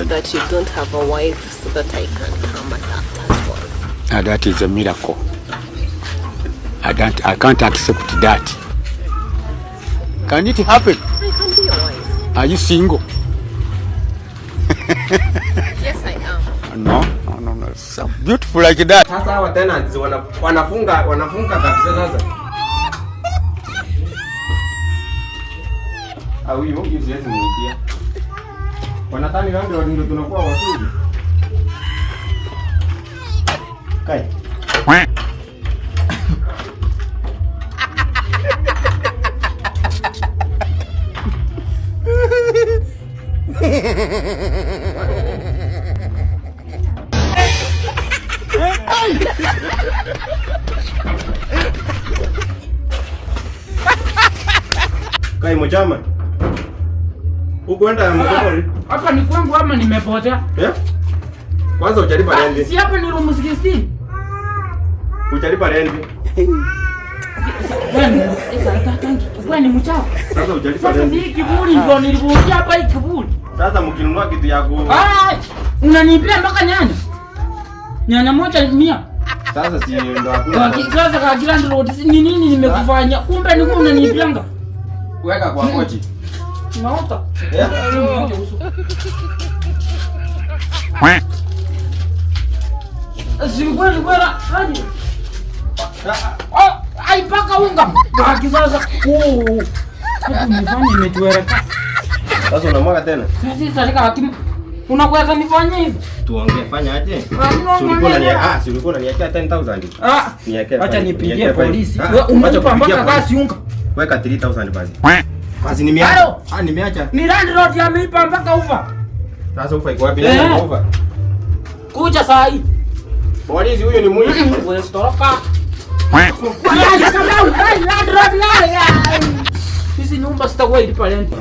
that you don't have a wife so that I can come and act as one. That is a miracle. I can't accept that. Can it happen? I can be your wife. Are you single? Yes, I am. No. So beautiful like that. Sasa hawa tenants wanafunga kabisa sasa. Au hiyo siwezi muitia. Wanatani ndio tunakuwa wazuri. Kai. Kai mjama. Ukwenda mkopori? Hapa ni kwangu ama nimepotea? Kwanza hujalipa rent. Si hapa ni room 16. Hujalipa rent. Wewe ni mchao. Sasa hujalipa rent. Sasa hii kiburi ndio nilivutia hapa hii kiburi. Sasa mkinunua kitu yako. Unanipea mpaka nyanya. Nyanya moja 100. Sasa si ndio hakuna. Sasa kwa Grand Road ni nini nimekufanya? Kumbe ni wewe unanipianga. Weka kwa kochi. Naota. Sikweli kweli haji. Ai paka unga. Baki sasa. Nifanye nimetuereka. Sasa unamwaga tena? Sisi sarika hakimu. Unakweza nifanye hivi? Tuongee fanya aje? Ulikuwa unaniachia 10,000. Acha nipigie polisi. Unanipa mpaka kasi unga. Weka 3,000 basi. Basi nimeacha. Nimeacha. Ni Land Road yameipa mpaka ufa. Sasa ufa iko wapi? Ufa. Kuja saa hii. Polisi huyo ni mwizi. Wewe storoka. Hizi nyumba sitakuwa ilipa rent.